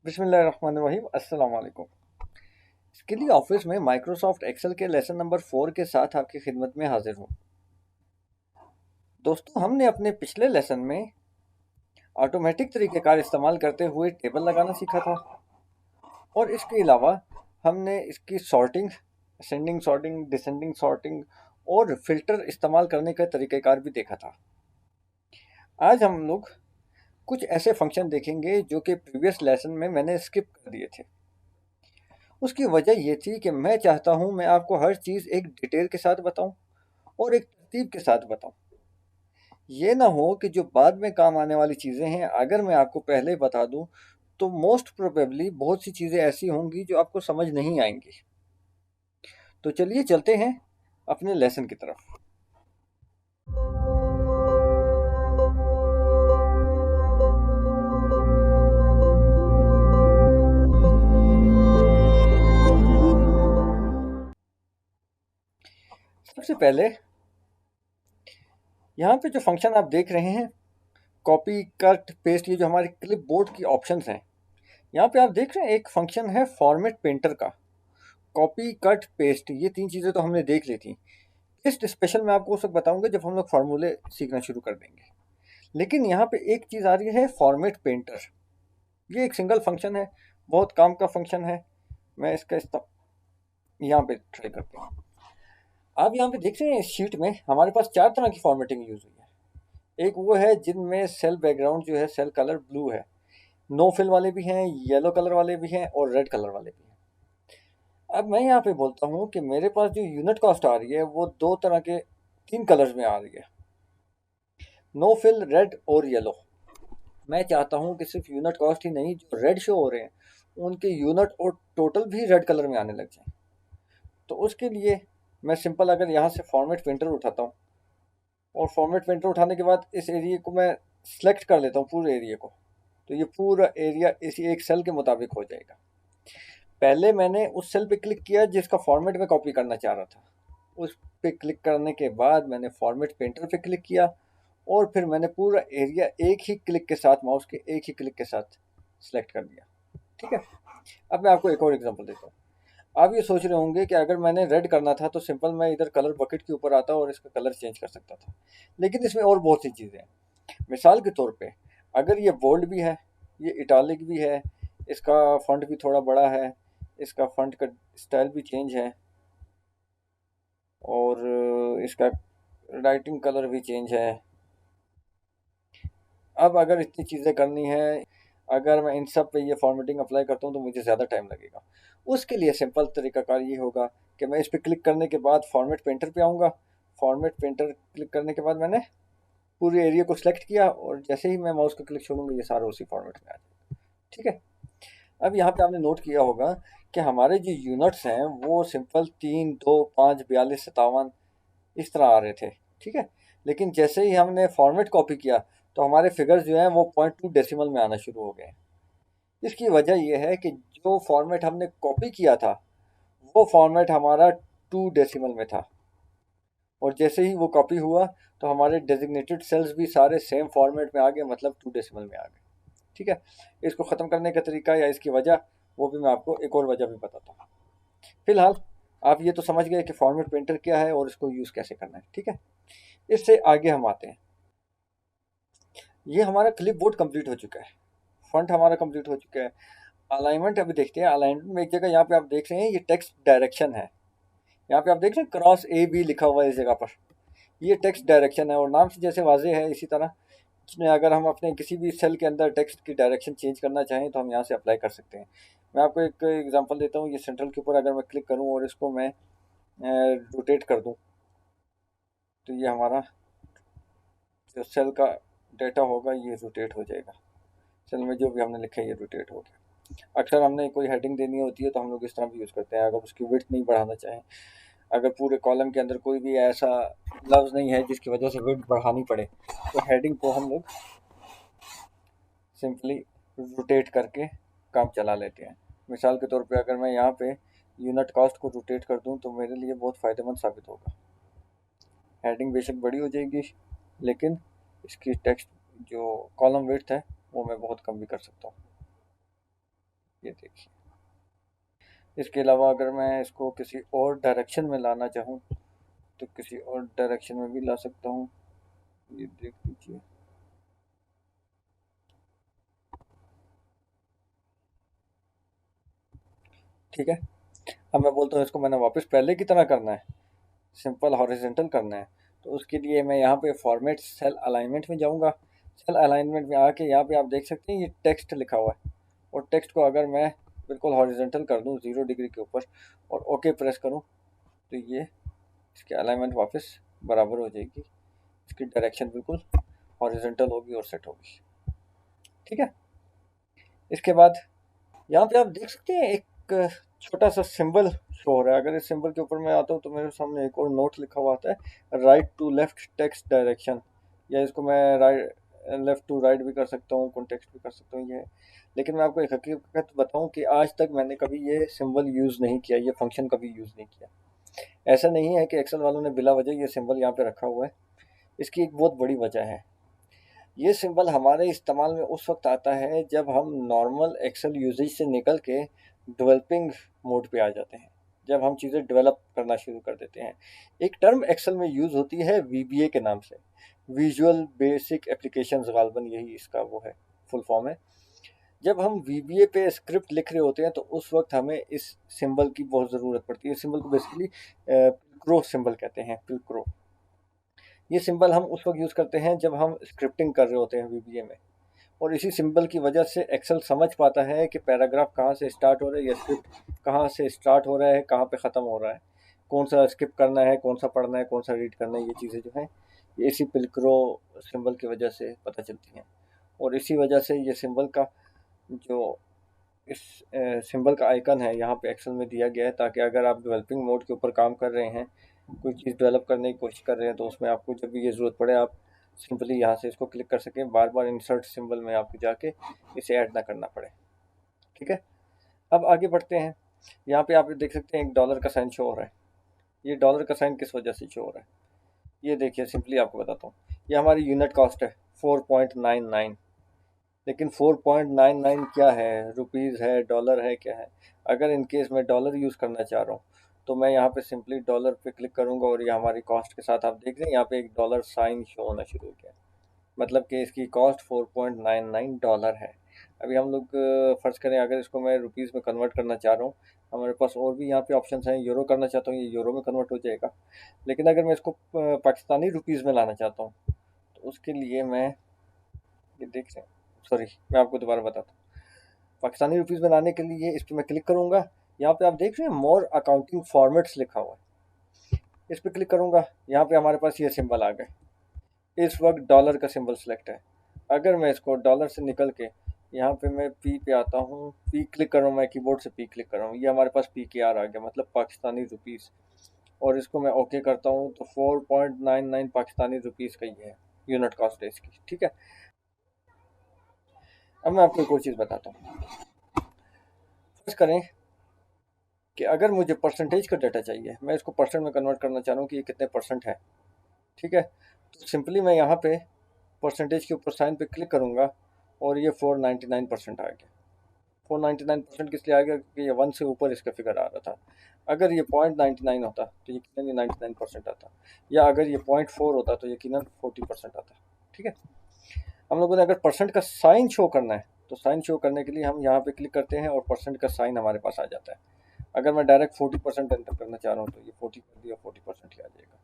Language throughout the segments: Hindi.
बिस्मिल्लाहिर्रहमानिर्रहीम अस्सलाम वालेकुम। इसके लिए ऑफिस में माइक्रोसॉफ्ट एक्सेल के लेसन नंबर 4 के साथ आपकी खिदमत में हाजिर हूँ। दोस्तों, हमने अपने पिछले लेसन में ऑटोमेटिक तरीक़ेकार इस्तेमाल करते हुए टेबल लगाना सीखा था और इसके अलावा हमने इसकी sorting, ascending sorting, descending sorting और फिल्टर इस्तेमाल करने का तरीक़ेकार भी देखा था। आज हम लोग कुछ ऐसे फंक्शन देखेंगे जो कि प्रीवियस लेसन में मैंने स्किप कर दिए थे। उसकी वजह ये थी कि मैं चाहता हूँ मैं आपको हर चीज़ एक डिटेल के साथ बताऊँ और एक तरतीब के साथ बताऊँ। ये ना हो कि जो बाद में काम आने वाली चीज़ें हैं, अगर मैं आपको पहले बता दूँ तो मोस्ट प्रोबेबली बहुत सी चीज़ें ऐसी होंगी जो आपको समझ नहीं आएंगी। तो चलिए चलते हैं अपने लेसन की तरफ। सबसे पहले यहाँ पे जो फंक्शन आप देख रहे हैं, कॉपी, कट, पेस्ट, ये जो हमारे क्लिप बोर्ड की ऑप्शंस हैं, यहाँ पे आप देख रहे हैं एक फंक्शन है फॉर्मेट पेंटर का। कॉपी, कट, पेस्ट, ये तीन चीज़ें तो हमने देख ली थी। इस स्पेशल मैं आपको सब बताऊंगा जब हम लोग फार्मूले सीखना शुरू कर देंगे। लेकिन यहाँ पे एक चीज़ आ रही है, फॉर्मेट पेंटर। ये एक सिंगल फंक्शन है, बहुत काम का फंक्शन है। मैं इसका यहाँ पे ट्राई करते हैं। आप यहाँ पे देख रहे हैं इस शीट में हमारे पास चार तरह की फॉर्मेटिंग यूज़ हुई है। एक वो है जिनमें सेल बैकग्राउंड जो है, सेल कलर ब्लू है। नो फिल वाले भी हैं, येलो कलर वाले भी हैं और रेड कलर वाले भी हैं। अब मैं यहाँ पे बोलता हूँ कि मेरे पास जो यूनिट कॉस्ट आ रही है वो दो तरह के, तीन कलर्स में आ रही है, नो फिल, रेड और येलो। मैं चाहता हूँ कि सिर्फ यूनिट कॉस्ट ही नहीं, जो रेड शो हो रहे हैं उनके यूनिट और टोटल भी रेड कलर में आने लग जाए। तो उसके लिए मैं सिंपल अगर यहाँ से फॉर्मेट पेंटर उठाता हूँ और फॉर्मेट पेंटर उठाने के बाद इस एरिया को मैं सिलेक्ट कर लेता हूँ, पूरे एरिया को, तो ये पूरा एरिया इसी एक सेल के मुताबिक हो जाएगा। पहले मैंने उस सेल पे क्लिक किया जिसका फॉर्मेट मैं कॉपी करना चाह रहा था। उस पे क्लिक करने के बाद मैंने फॉर्मेट पेंटर पे क्लिक किया और फिर मैंने पूरा एरिया एक ही क्लिक के साथ, माउस के एक ही क्लिक के साथ सिलेक्ट कर दिया। ठीक है। अब मैं आपको एक और एग्जांपल देता हूँ। आप ये सोच रहे होंगे कि अगर मैंने रेड करना था तो सिंपल मैं इधर कलर बकेट के ऊपर आता और इसका कलर चेंज कर सकता था, लेकिन इसमें और बहुत सी चीज़ें हैं। मिसाल के तौर पे अगर ये बोल्ड भी है, ये इटालिक भी है, इसका फंट भी थोड़ा बड़ा है, इसका फंट का स्टाइल भी चेंज है और इसका राइटिंग कलर भी चेंज है। अब अगर इतनी चीज़ें करनी है, अगर मैं इन सब पे ये फॉर्मेटिंग अप्लाई करता हूँ तो मुझे ज़्यादा टाइम लगेगा। उसके लिए सिंपल तरीकाकार ये होगा कि मैं इस पर क्लिक करने के बाद फॉर्मेट पेंटर पे आऊँगा। फॉर्मेट पेंटर क्लिक करने के बाद मैंने पूरे एरिया को सिलेक्ट किया और जैसे ही मैं माउस का क्लिक छोड़ूंगा ये सारा उसी फॉर्मेट में आ जाएगा। ठीक है। अब यहाँ पे आपने नोट किया होगा कि हमारे जो यूनिट्स हैं वो सिंपल 3, 2, 5, 42, 57 इस तरह आ रहे थे। ठीक है। लेकिन जैसे ही हमने फॉर्मेट कॉपी किया तो हमारे फिगर्स जो हैं वो 0.2 डेसिमल में आना शुरू हो गए। इसकी वजह यह है कि जो फॉर्मेट हमने कॉपी किया था वो फॉर्मेट हमारा 2 डेसिमल में था और जैसे ही वो कॉपी हुआ तो हमारे डेजिग्नेटेड सेल्स भी सारे सेम फॉर्मेट में आ गए, मतलब 2 डेसिमल में आ गए। ठीक है। इसको ख़त्म करने का तरीका या इसकी वजह वो भी मैं आपको एक और वजह भी बताता हूँ। फिलहाल आप ये तो समझ गए कि फॉर्मेट पेंटर क्या है और इसको यूज़ कैसे करना है। ठीक है। इससे आगे हम आते हैं। ये हमारा क्लिप बोर्ड कंप्लीट हो चुका है, फंट हमारा कंप्लीट हो चुका है। अलाइनमेंट अभी देखते हैं। अलाइनमेंट में एक जगह यहाँ पे आप देख रहे हैं ये टेक्स्ट डायरेक्शन है। यहाँ पे आप देख रहे हैं क्रॉस ए बी लिखा हुआ है इस जगह पर, ये टेक्स्ट डायरेक्शन है और नाम से जैसे वाज़ेह है इसी तरह इसमें अगर हम अपने किसी भी सेल के अंदर टेक्स्ट की डायरेक्शन चेंज करना चाहें तो हम यहाँ से अप्लाई कर सकते हैं। मैं आपको एक एग्जांपल देता हूँ। ये सेंट्रल के ऊपर अगर मैं क्लिक करूँ और इसको मैं रोटेट कर दूँ तो ये हमारा जो सेल का डेटा होगा ये रोटेट हो जाएगा। सेल में जो भी हमने लिखा है ये रोटेट हो गया। अक्सर हमने कोई हेडिंग देनी होती है तो हम लोग इस तरह भी यूज़ करते हैं। अगर उसकी विड्थ नहीं बढ़ाना चाहें, अगर पूरे कॉलम के अंदर कोई भी ऐसा लफ्ज़ नहीं है जिसकी वजह से विड्थ बढ़ानी पड़े तो हेडिंग को हम लोग सिंपली रोटेट करके काम चला लेते हैं। मिसाल के तौर पे अगर मैं यहाँ पे यूनिट कॉस्ट को रोटेट कर दूँ तो मेरे लिए बहुत फ़ायदेमंद साबित होगा। हेडिंग बेशक बड़ी हो जाएगी लेकिन इसकी टेक्स्ट जो कॉलम विड्थ है वो मैं बहुत कम भी कर सकता हूँ। ये देखिए। इसके अलावा अगर मैं इसको किसी और डायरेक्शन में लाना चाहूँ तो किसी और डायरेक्शन में भी ला सकता हूँ। ये देख लीजिए। ठीक है। अब मैं बोलता हूँ इसको मैंने वापस पहले की तरह करना है, सिंपल हॉरिजेंटल करना है, तो उसके लिए मैं यहाँ पे फॉर्मेट सेल अलाइनमेंट में जाऊँगा। सेल अलाइनमेंट में आके यहाँ पे आप देख सकते हैं ये टेक्स्ट लिखा हुआ है, और टेक्स्ट को अगर मैं बिल्कुल हॉरिजेंटल कर दूँ 0 डिग्री के ऊपर और ओके प्रेस करूँ तो ये इसकी अलाइनमेंट वापस बराबर हो जाएगी, इसकी डायरेक्शन बिल्कुल हॉरिजेंटल होगी और सेट होगी। ठीक है। इसके बाद यहाँ पे आप देख सकते हैं एक छोटा सा सिंबल शो हो रहा है। अगर इस सिंबल के ऊपर मैं आता हूँ तो मेरे सामने एक और नोट लिखा हुआ आता है, right to left text direction, या इसको मैं राइट लेफ्ट टू राइट भी कर सकता हूँ, कॉन्टेक्स्ट भी कर सकता हूँ ये। लेकिन मैं आपको एक हकीकत बताऊँ कि आज तक मैंने कभी ये सिंबल यूज़ नहीं किया, ये फंक्शन कभी यूज़ नहीं किया। ऐसा नहीं है कि एक्सेल वालों ने बिला वजह ये सिंबल यहाँ पे रखा हुआ है, इसकी एक बहुत बड़ी वजह है। ये सिंबल हमारे इस्तेमाल में उस वक्त आता है जब हम नॉर्मल एक्सेल यूजेज से निकल के डेवलपिंग मोड पे आ जाते हैं, जब हम चीज़ें डेवलप करना शुरू कर देते हैं। एक टर्म एक्सेल में यूज़ होती है वीबीए के नाम से, विजुअल बेसिक एप्लीकेशंस, गालबन यही इसका वो है, फुल फॉर्म है। जब हम वीबीए पे स्क्रिप्ट लिख रहे होते हैं तो उस वक्त हमें इस सिंबल की बहुत ज़रूरत पड़ती है। सिंबल को बेसिकली पिल्क्रो सिंबल कहते हैं, पिल्क्रो। ये सिंबल हम उस वक्त यूज़ करते हैं जब हम स्क्रिप्टिंग कर रहे होते हैं वीबीए में, और इसी सिंबल की वजह से एक्सेल समझ पाता है कि पैराग्राफ कहाँ से स्टार्ट हो रहा है या स्क्रिप्ट कहाँ से स्टार्ट हो रहा है, कहाँ पे ख़त्म हो रहा है, कौन सा स्किप करना है, कौन सा पढ़ना है, कौन सा रीड करना है। ये चीज़ें जो हैं ये इसी पिल्क्रो सिंबल की वजह से पता चलती हैं, और इसी वजह से ये सिंबल का जो इस सिंबल का आइकन है यहाँ पे एक्सेल में दिया गया है, ताकि अगर आप डेवलपिंग मोड के ऊपर काम कर रहे हैं, कोई चीज़ डेवलप करने की कोशिश कर रहे हैं, तो उसमें आपको जब भी ये ज़रूरत पड़े आप सिंपली यहाँ से इसको क्लिक कर सकें, बार बार इंसर्ट सिंबल में आपको जाके इसे ऐड ना करना पड़े। ठीक है। अब आगे बढ़ते हैं। यहाँ पे आप देख सकते हैं एक डॉलर का साइन शो हो रहा है। ये डॉलर का साइन किस वजह से शो हो रहा है, ये देखिए, सिंपली आपको बताता हूँ। ये हमारी यूनिट कॉस्ट है 4.99, लेकिन 4.99 क्या है, रुपीज़ है, डॉलर है, क्या है। अगर इन केस मैं डॉलर यूज़ करना चाह रहा हूँ तो मैं यहाँ पे सिंपली डॉलर पे क्लिक करूँगा, और ये हमारी कॉस्ट के साथ आप देख रहे हैं यहाँ पे एक डॉलर साइन शो होना शुरू हो गया, मतलब कि इसकी कॉस्ट 4.99 डॉलर है। अभी हम लोग फ़र्ज़ करें अगर इसको मैं रुपीज़ में कन्वर्ट करना चाह रहा हूँ, हमारे पास और भी यहाँ पे ऑप्शंस हैं। यूरो करना चाहता हूँ, ये यूरो में कन्वर्ट हो जाएगा। लेकिन अगर मैं इसको पाकिस्तानी रुपीज़ में लाना चाहता हूँ तो उसके लिए मैं, ये देख रहे हैं, सॉरी मैं आपको दोबारा बताता हूँ। पाकिस्तानी रुपीज़ में लाने के लिए इस पर मैं क्लिक करूँगा, यहाँ पे आप देख रहे हैं मोर अकाउंटिंग फॉर्मेट्स लिखा हुआ है, इस पर क्लिक करूँगा, यहाँ पे हमारे पास ये सिंबल आ गए। इस वक्त डॉलर का सिंबल सेलेक्ट है। अगर मैं इसको डॉलर से निकल के यहाँ पे मैं पी पे आता हूँ, पी क्लिक कर रहा हूँ, मैं कीबोर्ड से पी क्लिक कर रहा हूँ, ये हमारे पास पी के आर आ गया, मतलब पाकिस्तानी रुपीज़, और इसको मैं ओके करता हूँ तो 4.99 पाकिस्तानी रुपीज़ का ये है यूनिट कॉस्ट है इसकी। ठीक है। अब मैं आपको एक और चीज़ बताता हूँ। फर्ज करें कि अगर मुझे परसेंटेज का डाटा चाहिए, मैं इसको परसेंट में कन्वर्ट करना चाह रहा हूँ कि ये कितने परसेंट है। ठीक है। तो सिंपली मैं यहाँ पे परसेंटेज के ऊपर साइन पे क्लिक करूँगा और ये 499% आ गया। 499% किस लिए आ गया, क्योंकि ये 1 से ऊपर इसका फिगर आ रहा था। अगर ये 0.99 होता तो यकीनन ये 99% आता, या अगर ये 0.4 होता तो यकीनन 40% आता। ठीक है। हम लोगों ने अगर परसेंट का साइन शो करना है तो साइन शो करने के लिए हम यहाँ पे क्लिक करते हैं और परसेंट का साइन हमारे पास आ जाता है। अगर मैं डायरेक्ट 40% एंटर करना चाह रहा हूँ तो ये 40 कर दिया, 40% ही आ जाएगा।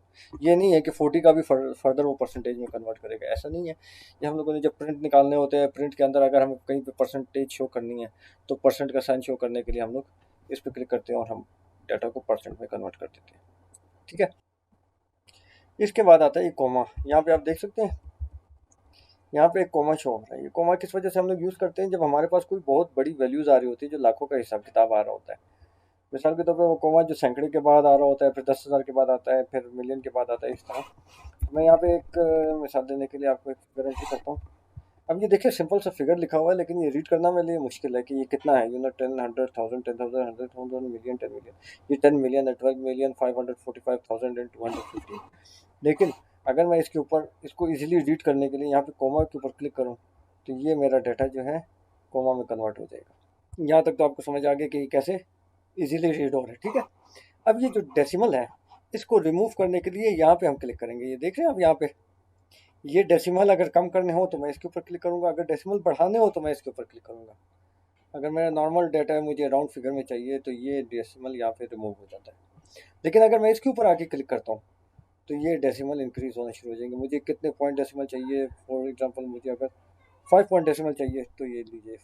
ये नहीं है कि 40 का भी फर्दर वो परसेंटेज में कन्वर्ट करेगा, ऐसा नहीं है। ये हम लोगों ने जब प्रिंट निकालने होते हैं, प्रिंट के अंदर अगर हमें कहीं पे परसेंटेज शो करनी है तो परसेंट का साइन शो करने के लिए हम लोग इस पर क्लिक करते हैं और हम डाटा को परसेंट में कन्वर्ट कर देते हैं। ठीक है। इसके बाद आता है ये कोमा, यहाँ पे आप देख सकते हैं, यहाँ पे एक कोमा शो हो रहा है। ये कोमा किस वजह से हम लोग यूज़ करते हैं, जब हमारे पास कोई बहुत बड़ी वैल्यूज़ आ रही होती है, जो लाखों का हिसाब किताब आ रहा होता है। मिसाल के तौर पे वो कोमा जो सैकड़े के बाद आ रहा होता है, फिर 10,000 के बाद आता है, फिर मिलियन के बाद आता है, इस तरह। मैं यहाँ पे एक मिसाल देने के लिए आपको एक फिगर एंट्री करता हूँ। अब ये देखिए सिंपल सा फिगर लिखा हुआ है, लेकिन ये रीड करना मेरे लिए मुश्किल है कि ये कितना है। Unit 10, 100,000, 10,000, 100,000, million, 10 million. ये 10 मिलियन है, 12 मिलियन, 545,000 एंड 215। लेकिन अगर मैं इसके ऊपर इसको इजीली रीड करने के लिए यहाँ पे कोमा के ऊपर क्लिक करूँ तो ये मेरा डाटा जो है कोमा में कन्वर्ट हो जाएगा। यहाँ तक तो आपको समझ आ गया कि कैसे इजीली रीड हो रहा है, ठीक है। अब ये जो डेसिमल है, इसको रिमूव करने के लिए यहाँ पे हम क्लिक करेंगे। ये देख रहे हैं आप यहाँ पे, ये डेसिमल अगर कम करने हो तो मैं इसके ऊपर क्लिक करूँगा, अगर डेसिमल बढ़ाने हो तो मैं इसके ऊपर क्लिक करूँगा। अगर मेरा नॉर्मल डाटा है, मुझे राउंड फिगर में चाहिए, तो ये डेसिमल यहाँ पे रिमूव हो जाता है। लेकिन अगर मैं इसके ऊपर आके क्लिक करता हूँ तो ये डेसिमल इंक्रीज होना शुरू हो जाएंगे। मुझे कितने पॉइंट डेसिमल चाहिए, फॉर एग्जांपल मुझे अगर 5 पॉइंट डेसिमल चाहिए, तो ये लीजिए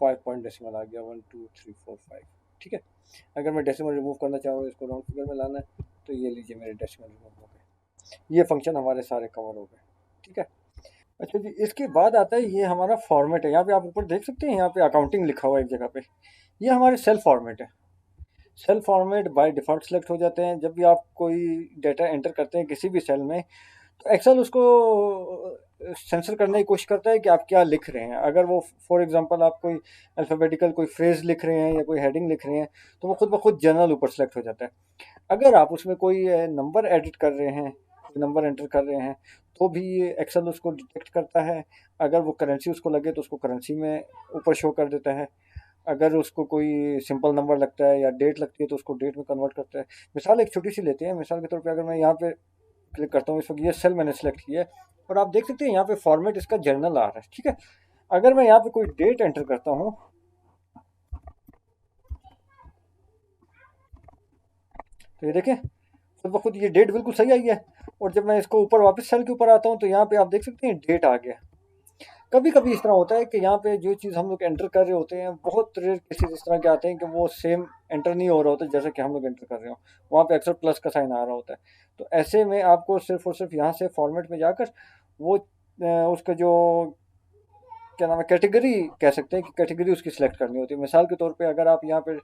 5 पॉइंट डेसिमल आ गया, 1 2 3 4 5, ठीक है। अगर मैं डेसिमल रिमूव करना चाहूँ, इसको राउंड फिगर में लाना है, तो ये लीजिए मेरे डेसिमल रिमूव हो गए। ये फंक्शन हमारे सारे कवर हो गए, ठीक है। अच्छा जी, इसके बाद आता है ये हमारा फॉर्मेट है। यहाँ पे आप ऊपर देख सकते हैं, यहाँ पे अकाउंटिंग लिखा हुआ है एक जगह पे। ये हमारे सेल फॉर्मेट है। Cell format by default select हो जाते हैं जब भी आप कोई डेटा एंटर करते हैं किसी भी सेल में। तो एक्सेल उसको सेंसर करने की कोशिश करता है कि आप क्या लिख रहे हैं। अगर वो फॉर एग्जांपल आप कोई अल्फ़ाबेटिकल कोई फ्रेज़ लिख रहे हैं या कोई हेडिंग लिख रहे हैं, तो वो खुद ब खुद जनरल ऊपर सेलेक्ट हो जाता है। अगर आप उसमें कोई नंबर एडिट कर रहे हैं, नंबर एंटर कर रहे हैं, तो भी एक्सेल उसको डिटेक्ट करता है। अगर वो करेंसी उसको लगे तो उसको करेंसी में ऊपर शो कर देता है। अगर उसको कोई सिंपल नंबर लगता है या डेट लगती है तो उसको डेट में कन्वर्ट करता है। मिसाल एक छोटी सी लेते हैं, मिसाल के तौर पे अगर मैं यहाँ पे क्लिक करता हूँ, इस वक्त ये सेल मैंने सेलेक्ट किया है और आप देख सकते हैं यहाँ पे फॉर्मेट इसका जर्नल आ रहा है, ठीक है। अगर मैं यहाँ पे कोई डेट एंटर करता हूँ, तो ये देखें खुद ब खुद ये डेट बिल्कुल सही आई है। और जब मैं इसको ऊपर वापस सेल के ऊपर आता हूँ, तो यहाँ पे आप देख सकते हैं डेट आ गया। कभी कभी इस तरह होता है कि यहाँ पे जो चीज़ हम लोग एंटर कर रहे होते हैं, बहुत रेयर केसेस इस तरह के आते हैं कि वो सेम एंटर नहीं हो रहा होता जैसे कि हम लोग एंटर कर रहे हो। वहाँ पे अक्सर प्लस का साइन आ रहा होता है। तो ऐसे में आपको सिर्फ और सिर्फ यहाँ से फॉर्मेट में जाकर वो उसका जो क्या नाम है, कैटेगरी कह सकते हैं कि कैटेगरी उसकी सिलेक्ट करनी होती है। मिसाल के तौर पे अगर आप यहाँ पे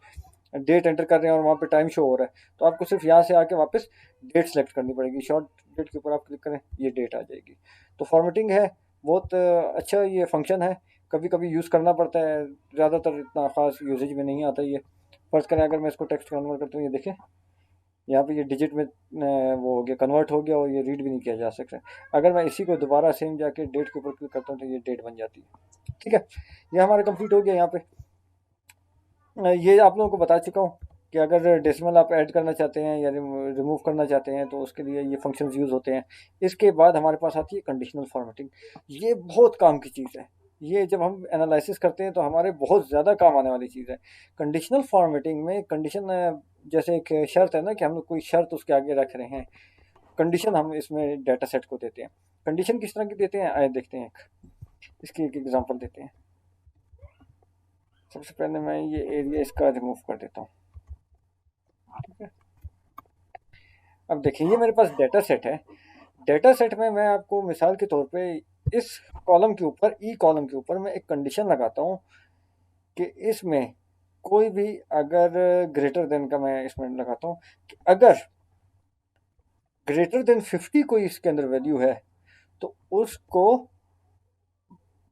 डेट एंटर कर रहे हैं और वहाँ पे टाइम शो हो रहा है, तो आपको सिर्फ यहाँ से आके वापस डेट सेलेक्ट करनी पड़ेगी। शॉर्ट डेट के ऊपर आप क्लिक करें, ये डेट आ जाएगी। तो फॉर्मेटिंग है, बहुत अच्छा ये फंक्शन है। कभी कभी यूज़ करना पड़ता है, ज़्यादातर इतना ख़ास यूजेज में नहीं आता ये। फर्ज करें अगर मैं इसको टेक्स्ट कन्वर्ट करता हूँ, ये देखें यहाँ पे ये डिजिट में वो हो गया, कन्वर्ट हो गया और ये रीड भी नहीं किया जा सकता। अगर मैं इसी को दोबारा सेम जाके डेट के ऊपर क्लिक करता हूँ, तो ये डेट बन जाती है, ठीक है। ये हमारा कंप्लीट हो गया। यहाँ पे ये आप लोगों को बता चुका हूँ कि अगर डेसिमल आप ऐड करना चाहते हैं या रिमूव करना चाहते हैं, तो उसके लिए ये फंक्शंस यूज़ होते हैं। इसके बाद हमारे पास आती है कंडीशनल फॉर्मेटिंग। ये बहुत काम की चीज़ है। ये जब हम एनालिसिस करते हैं तो हमारे बहुत ज़्यादा काम आने वाली चीज़ है। कंडीशनल फॉर्मेटिंग में कंडीशन, जैसे एक शर्त है ना कि हम लोग कोई शर्त उसके आगे रख रहे हैं, कंडीशन हम इसमें डाटा सेट को देते हैं। कंडीशन किस तरह की देते हैं, आए देखते हैं। इसकी एक एग्जांपल देते हैं। सबसे पहले मैं ये एरिया इसका रिमूव कर देता हूँ, ठीक है। अब देखिए ये मेरे पास डेटा सेट है। डेटा सेट में मैं आपको मिसाल के तौर पे इस कॉलम के ऊपर, ई कॉलम के ऊपर मैं एक कंडीशन लगाता हूँ कि इसमें कोई भी अगर ग्रेटर देन का मैं इसमें लगाता हूँ कि अगर ग्रेटर देन 50 कोई इसके अंदर वैल्यू है, तो उसको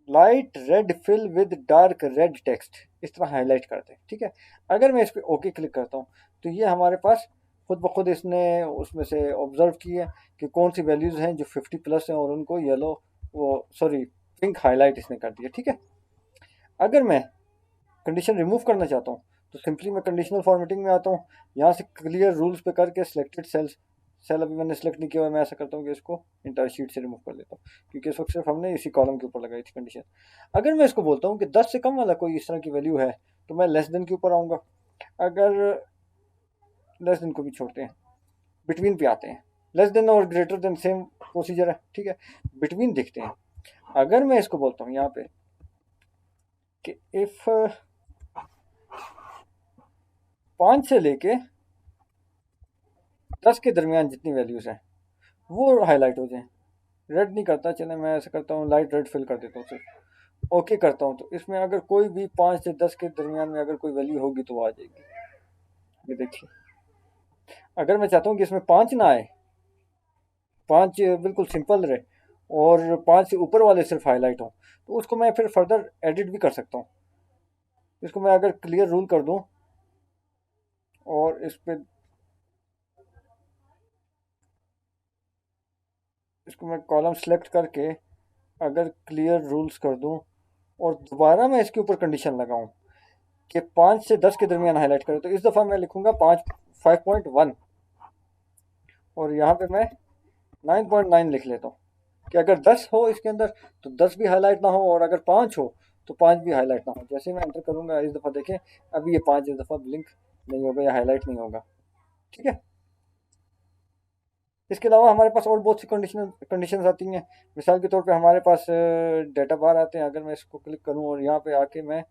light red fill with dark red text इस तरह हाईलाइट कर दें, ठीक है। अगर मैं इस पर ओके क्लिक करता हूँ, तो ये हमारे पास खुद ब खुद इसने उसमें से ऑब्जर्व किया कि कौन सी वैल्यूज़ हैं जो 50 प्लस हैं और उनको येलो, वो सॉरी पिंक हाईलाइट इसने कर दिया, ठीक है। अगर मैं कंडीशन रिमूव करना चाहता हूँ, तो सिंपली मैं कंडीशनल फॉर्मेटिंग में आता हूँ। यहाँ से क्लियर रूल्स पे करके सिलेक्टेड सेल्स, सेल अभी मैंने सेलेक्ट नहीं किया हुआ, मैं ऐसा करता हूँ कि इसको इंटायर शीट से रिमूव कर लेता हूँ, क्योंकि इस वक्त सिर्फ हमने इसी कॉलम के ऊपर लगाई थी कंडीशन। अगर मैं इसको बोलता हूँ कि 10 से कम वाला कोई इस तरह की वैल्यू है, तो मैं लेस देन के ऊपर आऊँगा। अगर लेस देन को भी छोड़ते हैं, बिटवीन पे आते हैं। लेस देन और ग्रेटर देन सेम प्रोसीजर है, ठीक है। बिटवीन देखते हैं। अगर मैं इसको बोलता हूँ यहाँ पे कि इफ 5 से लेके 10 के दरमियान जितनी वैल्यूज हैं वो हाईलाइट हो जाएं, रेड नहीं करता, चले मैं ऐसा करता हूँ लाइट रेड फिल कर देता हूँ, सिर्फ ओके करता हूँ, तो इसमें अगर कोई भी 5 से 10 के दरमियान में अगर कोई वैल्यू होगी तो वो आ जाएगी। ये देखिए, अगर मैं चाहता हूँ कि इसमें 5 ना आए, 5 बिल्कुल सिंपल रहे और 5 से ऊपर वाले सिर्फ हाईलाइट हो, तो उसको मैं फिर फर्दर एडिट भी कर सकता हूँ। इसको मैं अगर क्लियर रूल कर दूँ और इस पर इसको मैं कॉलम सेलेक्ट करके अगर क्लियर रूल्स कर दूं, और दोबारा मैं इसके ऊपर कंडीशन लगाऊं कि 5 से 10 के दरमियान हाईलाइट करें, तो इस दफ़ा मैं लिखूंगा 5.1 और यहाँ पे मैं 9.9 लिख लेता हूँ कि अगर 10 हो इसके अंदर तो 10 भी हाईलाइट ना हो, और अगर 5 हो तो 5 भी हाईलाइट ना हो। जैसे ही मैं एंटर करूंगा इस दफ़ा देखें अभी ये 5 इस दफ़ा ब्लिंक नहीं होगा या हाईलाइट नहीं होगा। ठीक है। इसके अलावा हमारे पास और बहुत सी कंडीशंस आती हैं। मिसाल के तौर पे हमारे पास डेटा बार आते हैं। अगर मैं इसको क्लिक करूं और यहाँ पे आके मैं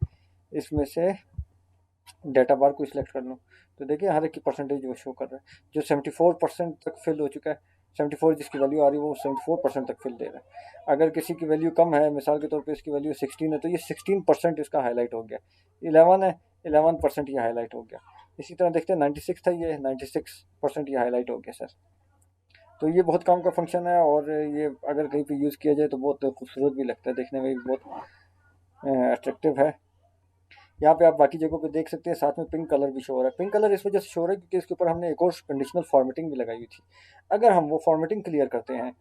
इसमें से डेटा बार को सिलेक्ट कर लूँ तो देखिए हर एक की परसेंटेज वो शो कर रहा है। जो 74% तक फिल हो चुका है, 74 जिसकी वैल्यू आ रही है वो 74% तक फिल दे रहा है। अगर किसी की वैल्यू कम है, मिसाल के तौर पे इसकी वैल्यू 16 है, तो ये 16% इसका हाईलाइट हो गया। 11 है, 11% ये हाईलाइट हो गया। इसी तरह देखते हैं 96 था, ये 96% ये हाईलाइट हो गया सर। तो ये बहुत काम का फंक्शन है और ये अगर कहीं पे यूज़ किया जाए तो बहुत खूबसूरत भी लगता है, देखने में भी बहुत अट्रैक्टिव है। यहाँ पे आप बाकी जगहों पे देख सकते हैं साथ में पिंक कलर भी शो हो रहा है। पिंक कलर इस वजह से शो हो रहा है क्योंकि इसके ऊपर हमने एक और कंडीशनल फॉर्मेटिंग भी लगाई हुई थी। अगर हम वो फॉर्मेटिंग क्लियर करते हैं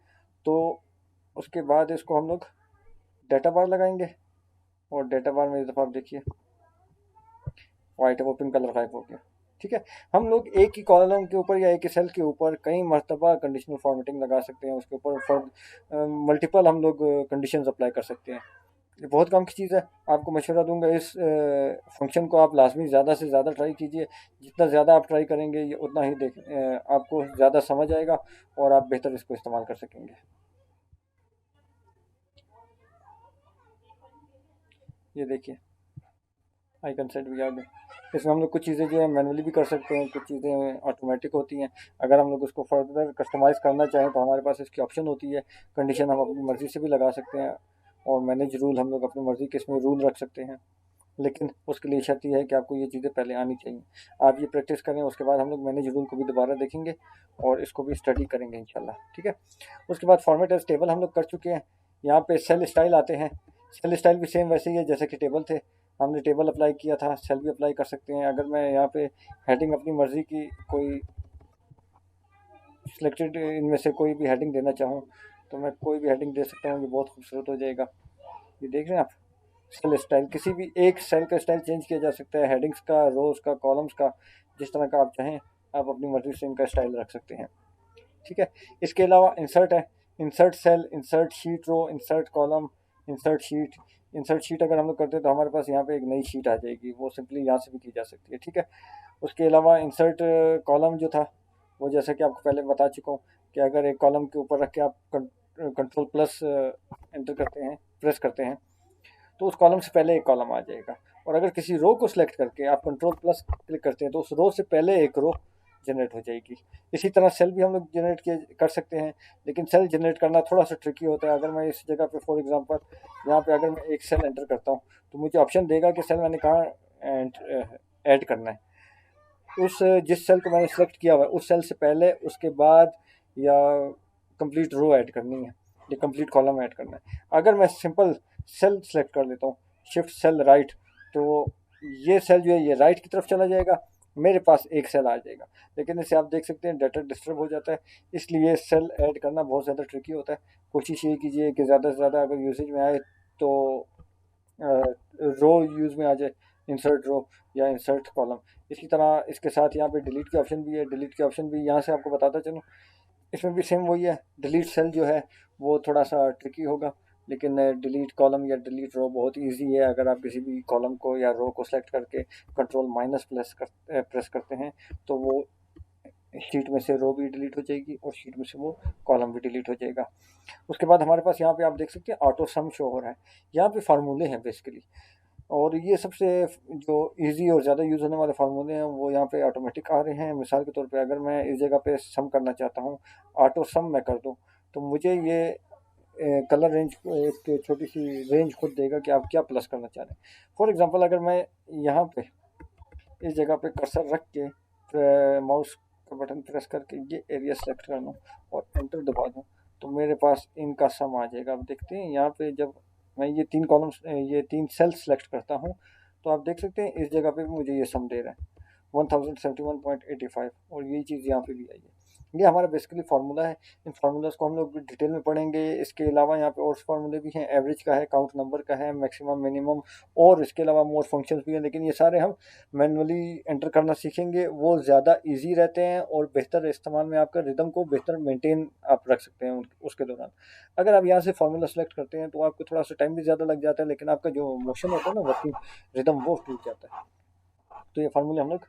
तो उसके बाद इसको हम लोग डेटा बार लगाएंगे और डेटा बार में इस दफ़ा आप देखिए वाइट है, वो पिंक कलर गायब हो गया। ठीक है। हम लोग एक ही कॉलम के ऊपर या एक ही सेल के ऊपर कई मरतबा कंडीशनल फॉर्मेटिंग लगा सकते हैं, उसके ऊपर मल्टीपल हम लोग कंडीशंस अप्लाई कर सकते हैं। ये बहुत काम की चीज़ है। आपको मशवरा दूंगा इस फंक्शन को आप लाजमी ज़्यादा से ज़्यादा ट्राई कीजिए। जितना ज़्यादा आप ट्राई करेंगे ये उतना ही आपको ज़्यादा समझ आएगा और आप बेहतर इसको इस्तेमाल कर सकेंगे। ये देखिए आइकन सेट भी आ गए। इसमें हम लोग कुछ चीज़ें जो है मैनुअली भी कर सकते हैं, कुछ चीज़ें ऑटोमेटिक होती हैं। अगर हम लोग उसको फर्दर कस्टमाइज़ करना चाहें तो हमारे पास इसकी ऑप्शन होती है। कंडीशन हम अपनी मर्ज़ी से भी लगा सकते हैं और मैनेज रूल हम लोग अपनी मर्ज़ी के इसमें रूल रख सकते हैं। लेकिन उसके लिए शर्त ये है कि आपको ये चीज़ें पहले आनी चाहिए। आप ये प्रैक्टिस करें, उसके बाद हम लोग मैनेज रूल को भी दोबारा देखेंगे और इसको भी स्टडी करेंगे इंशाल्लाह। ठीक है। उसके बाद फॉर्मेट एज टेबल हम लोग कर चुके हैं। यहाँ पे सेल स्टाइल आते हैं। सेल स्टाइल भी सेम वैसे ही है जैसे कि टेबल थे। हमने टेबल अप्लाई किया था, सेल भी अप्लाई कर सकते हैं। अगर मैं यहाँ पे हेडिंग अपनी मर्ज़ी की कोई सिलेक्टेड इनमें से कोई भी हेडिंग देना चाहूँ तो मैं कोई भी हेडिंग दे सकता हूँ, ये बहुत खूबसूरत हो जाएगा। ये देख रहे हैं आप सेल स्टाइल, किसी भी एक सेल का स्टाइल चेंज किया जा सकता है, हेडिंग्स का, रोज का, कॉलम्स का, जिस तरह का आप चाहें आप अपनी मर्जी से इनका स्टाइल रख सकते हैं। ठीक है। इसके अलावा इंसर्ट है, insert cell, insert sheet row, insert column, insert sheet. Insert sheet अगर हम लोग करते हैं तो हमारे पास यहाँ पे एक नई शीट आ जाएगी, वो सिंपली यहाँ से भी की जा सकती है। ठीक है। उसके अलावा इंसर्ट कॉलम जो था वो जैसा कि आपको पहले बता चुका हूँ कि अगर एक कॉलम के ऊपर रख के आप कंट्रोल प्लस एंटर करते हैं, प्रेस करते हैं, तो उस कॉलम से पहले एक कॉलम आ जाएगा। और अगर किसी रो को सिलेक्ट करके आप कंट्रोल प्लस क्लिक करते हैं तो उस रो से पहले एक रो जनरेट हो जाएगी। इसी तरह सेल भी हम लोग जनरेट कर सकते हैं, लेकिन सेल जनरेट करना थोड़ा सा ट्रिकी होता है। अगर मैं इस जगह पे फॉर एग्जांपल यहाँ पे अगर मैं एक सेल एंटर करता हूँ तो मुझे ऑप्शन देगा कि सेल मैंने कहाँ ऐड करना है। उस जिस सेल को मैंने सेलेक्ट किया हुआ है उस सेल से पहले, उसके बाद, या कंप्लीट रो ऐड करनी है या कंप्लीट कॉलम ऐड करना है। अगर मैं सिंपल सेल सेलेक्ट कर लेता हूँ, शिफ्ट सेल राइट, तो ये सेल जो है ये राइट की तरफ चला जाएगा, मेरे पास एक सेल आ जाएगा। लेकिन इसे आप देख सकते हैं डाटा डिस्टर्ब हो जाता है, इसलिए सेल ऐड करना बहुत ज़्यादा ट्रिकी होता है। कोशिश ये कीजिए कि ज़्यादा से ज़्यादा अगर यूसेज में आए तो रो यूज़ में आ जाए, इंसर्ट रो या इंसर्ट कॉलम। इसी तरह इसके साथ यहाँ पे डिलीट के ऑप्शन भी है। डिलीट के ऑप्शन भी यहाँ से आपको बताता चलूँ, इसमें भी सेम वही है। डिलीट सेल जो है वो थोड़ा सा ट्रिकी होगा, लेकिन डिलीट कॉलम या डिलीट रो बहुत इजी है। अगर आप किसी भी कॉलम को या रो को सेलेक्ट करके कंट्रोल माइनस प्रेस करते हैं तो वो शीट में से रो भी डिलीट हो जाएगी और शीट में से वो कॉलम भी डिलीट हो जाएगा। उसके बाद हमारे पास यहाँ पे आप देख सकते हैं ऑटो सम शो हो रहा है। यहाँ पे फार्मूले हैं बेसिकली, और ये सबसे जो इजी और ज़्यादा यूज़ होने वाले फार्मूले हैं वो यहाँ पे ऑटोमेटिक आ रहे हैं। मिसाल के तौर पे अगर मैं इस जगह पे सम करना चाहता हूँ, ऑटो सम मैं कर दूँ, तो मुझे ये कलर रेंज एक छोटी सी रेंज खुद देगा कि आप क्या प्लस करना चाह रहे हैं। फॉर एग्जांपल अगर मैं यहाँ पे इस जगह पे कर्सर रख के माउस का बटन प्रेस करके ये एरिया सेलेक्ट कर लूँ और एंटर दबा दूँ तो मेरे पास इनका सम आ जाएगा। आप देखते हैं यहाँ पे जब मैं ये तीन कॉलम्स ये तीन सेल सेलेक्ट करता हूँ तो आप देख सकते हैं इस जगह पे भी मुझे ये सम दे रहा है 1071.85, और यही चीज़ यहाँ पे भी आई है। ये हमारा बेसिकली फार्मूला है। इन फार्मूलाज को हम लोग डिटेल में पढ़ेंगे। इसके अलावा यहाँ पे और फार्मूले भी हैं, एवरेज का है, काउंट नंबर का है, मैक्सिमम मिनिमम, और इसके अलावा मोर फंक्शंस भी हैं, लेकिन ये सारे हम मैनुअली एंटर करना सीखेंगे। वो ज़्यादा इजी रहते हैं और बेहतर इस्तेमाल में आपका रिदम को बेहतर मेंटेन आप रख सकते हैं उसके दौरान। अगर आप यहाँ से फार्मूला सेलेक्ट करते हैं तो आपको थोड़ा सा टाइम भी ज़्यादा लग जाता है, लेकिन आपका जो मोशन होता है ना, वर्किंग रिदम, वो टूट जाता है। तो ये फार्मूले हम लोग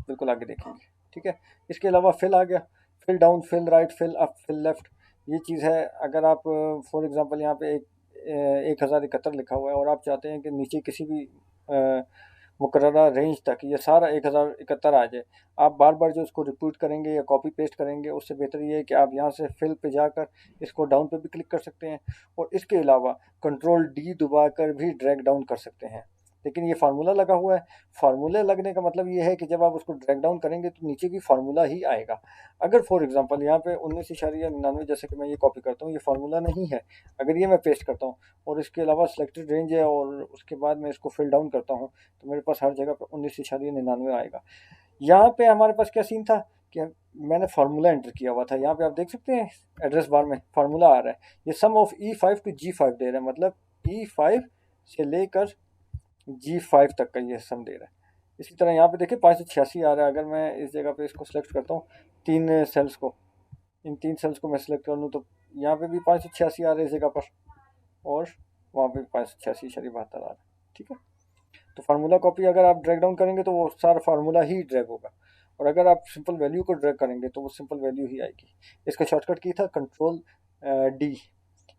बिल्कुल आगे देखेंगे, ठीक है। इसके अलावा फिल आ गया, fill down, fill right, fill up, fill left. ये चीज़ है, अगर आप फॉर एग्जांपल यहाँ पे 1071 लिखा हुआ है और आप चाहते हैं कि नीचे किसी भी मुकर्ररा रेंज तक ये सारा 1071 आ जाए, आप बार बार जो इसको रिपीट करेंगे या कॉपी पेस्ट करेंगे, उससे बेहतर ये है कि आप यहाँ से फिल पे जाकर इसको डाउन पे भी क्लिक कर सकते हैं, और इसके अलावा कंट्रोल डी दबाकर भी ड्रैग डाउन कर सकते हैं। लेकिन ये फार्मूला लगा हुआ है, फार्मूले लगने का मतलब ये है कि जब आप उसको ड्रैग डाउन करेंगे तो नीचे भी फार्मूला ही आएगा। अगर फॉर एग्जांपल यहाँ पे 19.99, जैसे कि मैं ये कॉपी करता हूँ, ये फार्मूला नहीं है, अगर ये मैं पेस्ट करता हूँ और इसके अलावा सिलेक्टेड रेंज है और उसके बाद मैं इसको फिल डाउन करता हूँ, तो मेरे पास हर जगह पर 19.99 आएगा। यहाँ पे हमारे पास क्या सीन था कि मैंने फार्मूला एंटर किया हुआ था। यहाँ पे आप देख सकते हैं एड्रेस बार में फार्मूला आ रहा है, ये सम ऑफ E5 टू G5 दे रहा है, मतलब E5 से लेकर G5 तक का ये सम दे रहा है। इसी तरह यहाँ पे देखिए 586 आ रहा है। अगर मैं इस जगह पे इसको सेलेक्ट करता हूँ, तीन सेल्स को, इन तीन सेल्स को मैं सेलेक्ट कर लूँ, तो यहाँ पे भी 586 आ रहा है इस जगह पर, और वहाँ पे 586.72 आ रहा है, ठीक है। तो फार्मूला कॉपी अगर आप ड्रैग डाउन करेंगे तो वो सारा फार्मूला ही ड्रैग होगा, और अगर आप सिंपल वैल्यू को ड्रैग करेंगे तो वो सिंपल वैल्यू ही आएगी। इसका शॉर्टकट की था कंट्रोल डी।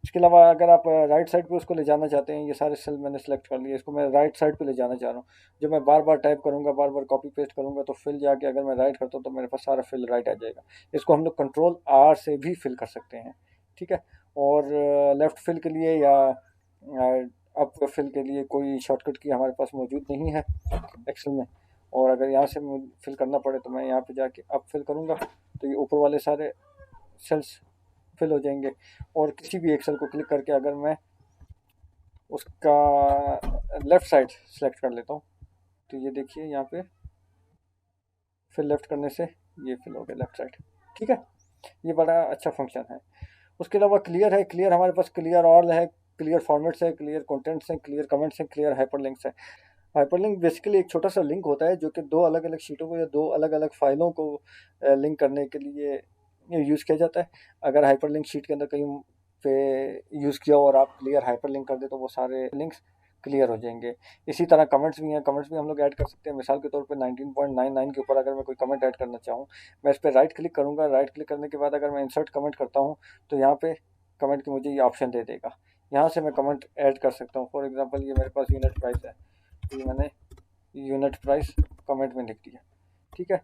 इसके अलावा अगर आप राइट साइड पे उसको ले जाना चाहते हैं, ये सारे सेल मैंने सेलेक्ट कर लिए, इसको मैं राइट साइड पे ले जाना चाह रहा हूँ। जब मैं बार बार टाइप करूँगा, बार बार कॉपी पेस्ट करूँगा, तो फिल जाके अगर मैं राइट करता हूँ तो मेरे पास सारा फिल राइट आ जाएगा। इसको हम लोग कंट्रोल आर से भी फिल कर सकते हैं, ठीक है। और लेफ़्ट फिल के लिए या अप फिल के लिए कोई शॉर्टकट की हमारे पास मौजूद नहीं है एक्सेल में। और अगर यहाँ से फिल करना पड़े तो मैं यहाँ पे जाके अप फिल करूँगा, तो ये ऊपर वाले सारे सेल्स फिल हो जाएंगे। और किसी भी एक सेल को क्लिक करके अगर मैं उसका लेफ़्ट साइड सेलेक्ट कर लेता हूँ, तो ये देखिए यहाँ पे फिल लेफ़्ट करने से ये फिल हो गया लेफ़्ट साइड, ठीक है। ये बड़ा अच्छा फंक्शन है। उसके अलावा क्लियर है, क्लियर हमारे पास क्लियर ऑल है, क्लियर फॉर्मेट्स है, क्लियर कंटेंट्स हैं, क्लियर कमेंट्स हैं, क्लियर हाइपरलिंक्स है। हाइपरलिंक बेसिकली एक छोटा सा लिंक होता है जो कि दो अलग अलग शीटों को या दो अलग अलग फाइलों को लिंक करने के लिए यूज़ किया जाता है। अगर हाइपरलिंक शीट के अंदर कहीं पे यूज़ किया और आप क्लियर हाइपरलिंक कर दे तो वो सारे लिंक्स क्लियर हो जाएंगे। इसी तरह कमेंट्स भी हैं, कमेंट्स भी हम लोग ऐड कर सकते हैं। मिसाल के तौर पे 19.99 के ऊपर अगर मैं कोई कमेंट ऐड करना चाहूँ, मैं इस पर राइट क्लिक करूँगा। राइट क्लिक करने के बाद अगर मैं इंसर्ट कमेंट करता हूँ तो यहाँ पे कमेंट की मुझे ये ऑप्शन दे देगा। यहाँ से मैं कमेंट ऐड कर सकता हूँ। फॉर एग्जांपल ये मेरे पास यूनिट प्राइस है, तो ये मैंने यूनिट प्राइस कमेंट में लिख दिया, ठीक है।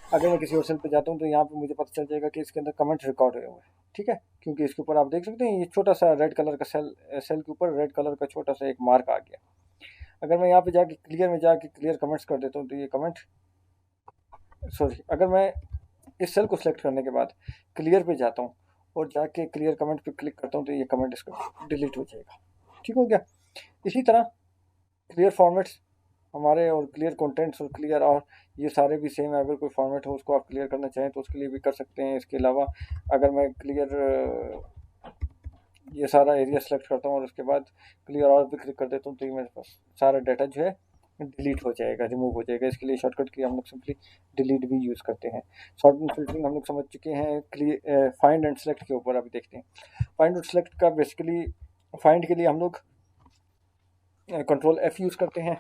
अगर मैं किसी और सेल पे जाता हूँ तो यहाँ पे मुझे पता चल जाएगा कि इसके अंदर कमेंट रिकॉर्ड हुए हुए हैं, ठीक है, क्योंकि इसके ऊपर आप देख सकते हैं ये छोटा सा रेड कलर का सेल के ऊपर रेड कलर का छोटा सा एक मार्क आ गया। अगर मैं यहाँ पे जाके क्लियर में जाके क्लियर कमेंट्स कर देता हूँ तो ये कमेंट, सॉरी, अगर मैं इस सेल को सिलेक्ट करने के बाद क्लियर पे जाता हूँ और जाके क्लियर कमेंट पे क्लिक करता हूँ तो ये कमेंट इसका डिलीट हो जाएगा, ठीक हो गया। इसी तरह क्लियर फॉर्मेट्स हमारे, और क्लियर कंटेंट्स और क्लियर, और ये सारे भी सेम है। अगर कोई फॉर्मेट हो उसको आप क्लियर करना चाहें तो उसके लिए भी कर सकते हैं। इसके अलावा अगर मैं क्लियर ये सारा एरिया सेलेक्ट करता हूँ और उसके बाद क्लियर और भी क्लिक कर देता हूँ तो ये मेरे पास सारा डाटा जो है डिलीट हो जाएगा, रिमूव हो जाएगा। इसके लिए शॉर्टकट की हम लोग सिंपली डिलीट भी यूज़ करते हैं। शॉर्ट एंड फिल्टरिंग हम लोग समझ चुके हैं। क्लियर फाइंड एंड सेलेक्ट के ऊपर अभी देखते हैं। फाइंड और सेलेक्ट का बेसिकली, फाइंड के लिए हम लोग कंट्रोल F यूज़ करते हैं।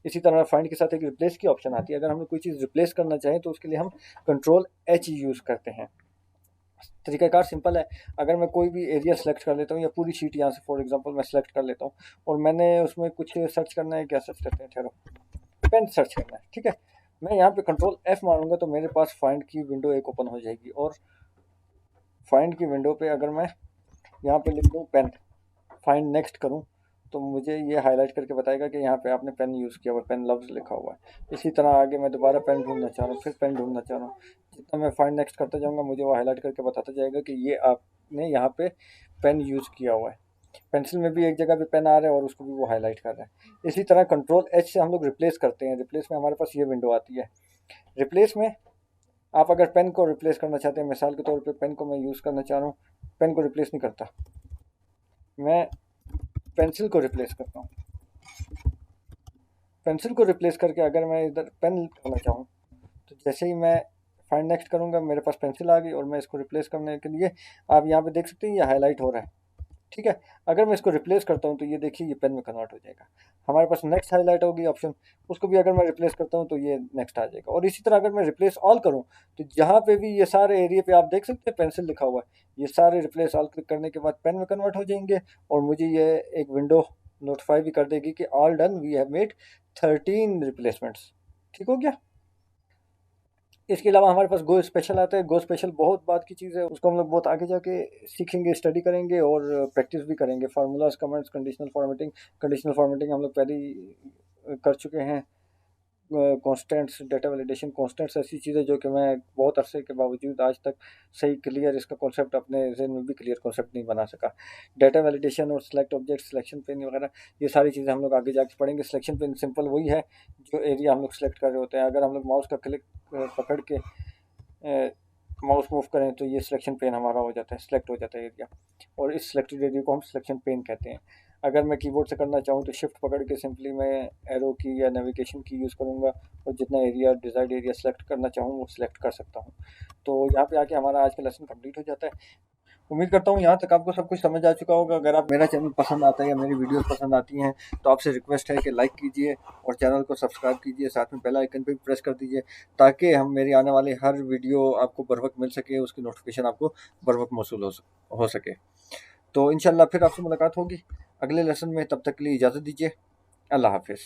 इसी तरह फाइंड के साथ एक रिप्लेस की ऑप्शन आती है। अगर हम लोग कोई चीज़ रिप्लेस करना चाहें तो उसके लिए हम कंट्रोल H यूज़ करते हैं। तरीकाकार सिंपल है। अगर मैं कोई भी एरिया सेलेक्ट कर लेता हूँ या पूरी शीट यहाँ से फॉर एग्जांपल मैं सेलेक्ट कर लेता हूँ और मैंने उसमें कुछ सर्च करना है, क्या सर्च करते हैं, ठहरो, पेन सर्च करना है, ठीक है। मैं यहाँ पे कंट्रोल F मारूंगा तो मेरे पास फाइंड की विंडो एक ओपन हो जाएगी, और फाइंड की विंडो पे अगर मैं यहाँ पे लिख दूँ पेन, फाइंड नेक्स्ट करूँ, तो मुझे ये हाईलाइट करके बताएगा कि यहाँ पे आपने पेन यूज़ किया हुआ है, पेन लफ्ज़ लिखा हुआ है। इसी तरह आगे मैं दोबारा पेन ढूंढना चाह रहा हूँ, फिर पेन ढूंढना चाह रहा हूँ, जितना मैं फाइंड नेक्स्ट करता जाऊँगा मुझे वो हाईलाइट करके बताता जाएगा कि ये आपने यहाँ पे पेन यूज़ किया हुआ है। पेंसिल में भी एक जगह पे पेन आ रहा है और उसको भी वो हाईलाइट कर रहा है। इसी तरह कंट्रोल H से हम लोग रिप्लेस करते हैं। रिप्लेस में हमारे पास ये विंडो आती है। रिप्लेस में आप अगर पेन को रिप्लेस करना चाहते हैं, मिसाल के तौर पे पेन को मैं यूज़ करना चाह रहा हूँ, पेन को रिप्लेस नहीं करता, मैं पेंसिल को रिप्लेस करता हूँ। पेंसिल को रिप्लेस करके अगर मैं इधर पेन करना चाहूँ, तो जैसे ही मैं फाइंड नेक्स्ट करूँगा मेरे पास पेंसिल आ गई, और मैं इसको रिप्लेस करने के लिए, आप यहाँ पे देख सकते हैं ये हाईलाइट हो रहा है, ठीक है। अगर मैं इसको रिप्लेस करता हूँ तो ये देखिए ये पेन में कन्वर्ट हो जाएगा। हमारे पास नेक्स्ट हाईलाइट होगी ऑप्शन, उसको भी अगर मैं रिप्लेस करता हूँ तो ये नेक्स्ट आ जाएगा। और इसी तरह अगर मैं रिप्लेस ऑल करूँ, तो जहाँ पे भी ये सारे एरिया पे आप देख सकते हैं पेंसिल लिखा हुआ है, ये सारे रिप्लेस ऑल क्लिक करने के बाद पेन में कन्वर्ट हो जाएंगे, और मुझे ये एक विंडो नोटिफाई भी कर देगी कि all done, we have made 13 replacements. ठीक हो गया। इसके अलावा हमारे पास गो स्पेशल आता है। गो स्पेशल बहुत बात की चीज़ है, उसको हम लोग बहुत आगे जाके सीखेंगे, स्टडी करेंगे और प्रैक्टिस भी करेंगे। फार्मूलाज, कमेंट्स, कंडीशनल फॉर्मेटिंग हम लोग पहले ही कर चुके हैं। कॉन्स्टेंट्स, डेटा वैलिडेशन, कॉन्स्टेंट्स ऐसी चीज़ें जो कि मैं बहुत अरसे के बावजूद आज तक सही क्लियर इसका कॉन्सेप्ट अपने जहन में भी क्लियर कॉन्सेप्ट नहीं बना सका। डेटा वैलिडेशन और सिलेक्ट ऑब्जेक्ट, सिलेक्शन पेन वगैरह, ये सारी चीज़ें हम लोग आगे जाके पढ़ेंगे। सिलेक्शन पेन सिंपल वही है जो एरिया हम लोग सेलेक्ट कर रहे होते हैं। अगर हम लोग माउस का क्लिक पकड़ के माउस मूव करें तो ये सिलेक्शन पेन हमारा हो जाता है, सिलेक्ट हो जाता है एरिया, और इस सिलेक्टेड एरिया को हम सिलेक्शन पेन कहते हैं। अगर मैं कीबोर्ड से करना चाहूँ तो शिफ्ट पकड़ के सिंपली मैं एरो की या नेविगेशन की यूज़ करूँगा, और जितना एरिया, डिज़ायर्ड एरिया सेलेक्ट करना चाहूँ वो सिलेक्ट कर सकता हूँ। तो यहाँ पे आके हमारा आज का लेसन कंप्लीट हो जाता है। उम्मीद करता हूँ यहाँ तक आपको सब कुछ समझ आ चुका होगा। अगर आप मेरा चैनल पसंद आता है या मेरी वीडियोस पसंद आती हैं तो आपसे रिक्वेस्ट है कि लाइक कीजिए और चैनल को सब्सक्राइब कीजिए, साथ में बेल आइकन पे भी प्रेस कर दीजिए, ताकि हम मेरी आने वाली हर वीडियो आपको बर वक्त मिल सके, उसकी नोटिफिकेशन आपको बर वक्त मौसूल हो सके। तो इंशाल्लाह फिर आपसे मुलाकात होगी अगले लेसन में। तब तक के लिए इजाज़त दीजिए। अल्लाह हाफिज़।